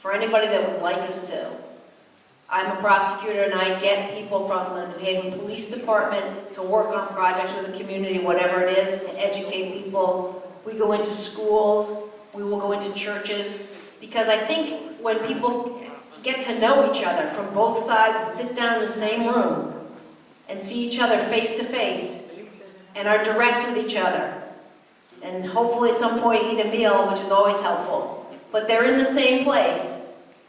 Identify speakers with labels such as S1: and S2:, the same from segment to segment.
S1: for anybody that would like us to. I'm a prosecutor and I get people from the New Haven Police Department to work on projects with the community, whatever it is, to educate people. We go into schools, we will go into churches, because I think when people get to know each other from both sides and sit down in the same room and see each other face to face and are direct with each other, and hopefully at some point eat a meal, which is always helpful, but they're in the same place,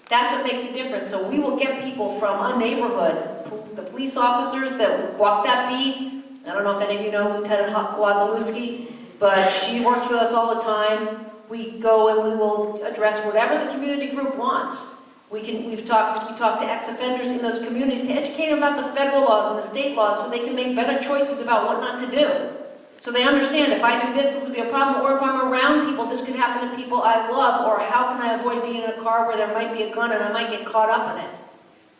S1: that's what makes a difference. So we will get people from a neighborhood, the police officers that walk that beat. I don't know if any of you know Lieutenant Wazalewski, but she works with us all the time. We go and we will address whatever the community group wants. We talk to ex-offenders in those communities to educate them about the federal laws and the state laws so they can make better choices about what not to do. So they understand if I do this, this will be a problem, or if I'm around people, this could happen to people I love, or how can I avoid being in a car where there might be a gun and I might get caught up in it.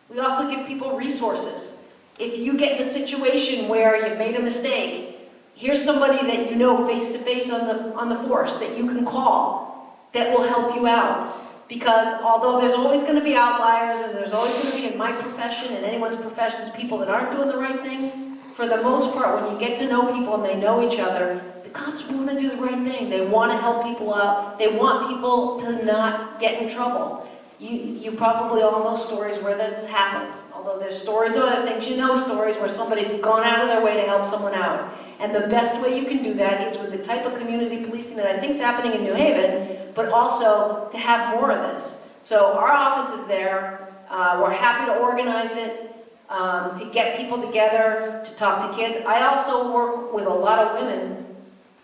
S1: We also give people resources. If you get in a situation where you've made a mistake, here's somebody that you know face to face on the force that you can call that will help you out. Because although there's always going to be outliers, and there's always going to be in my profession and anyone's professions people that aren't doing the right thing, for the most part, when you get to know people and they know each other, the cops want to do the right thing. They want to help people out. They want people to not get in trouble. You probably all know stories where that happens. Although there's stories of other things, you know stories where somebody's gone out of their way to help someone out. And the best way you can do that is with the type of community policing that I think is happening in New Haven, but also to have more of this. So our office is there. We're happy to organize it, to get people together, to talk to kids. I also work with a lot of women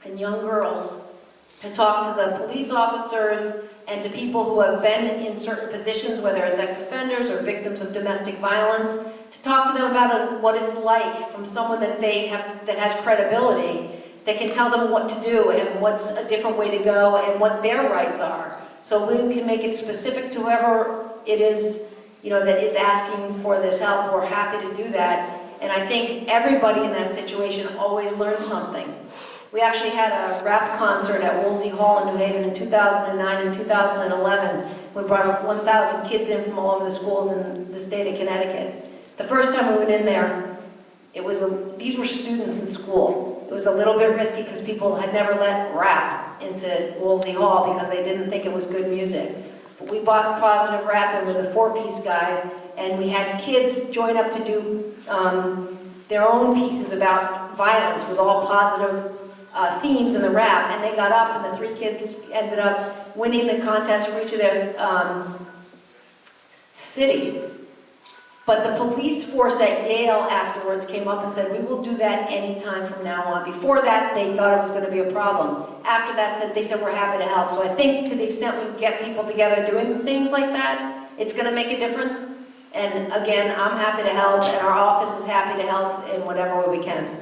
S1: and young girls to talk to the police officers and to people who have been in certain positions, whether it's ex-offenders or victims of domestic violence, to talk to them about what it's like from someone that that has credibility, that can tell them what to do and what's a different way to go and what their rights are. So we can make it specific to whoever it is, that is asking for this help. We're happy to do that. And I think everybody in that situation always learns something. We actually had a rap concert at Woolsey Hall in New Haven in 2009 and 2011. We brought up 1,000 kids in from all over the schools in the state of Connecticut. The first time we went in there, these were students in school. It was a little bit risky because people had never let rap into Woolsey Hall because they didn't think it was good music. But we brought positive rap in with the four-piece guys, and we had kids join up to do their own pieces about violence with all positive themes in the rap, and they got up, and the three kids ended up winning the contest for each of their cities. But the police force at Yale afterwards came up and said, we will do that any time from now on. Before that, they thought it was going to be a problem. After that, they said, we're happy to help. So I think to the extent we get people together doing things like that, it's going to make a difference. And again, I'm happy to help, and our office is happy to help in whatever way we can.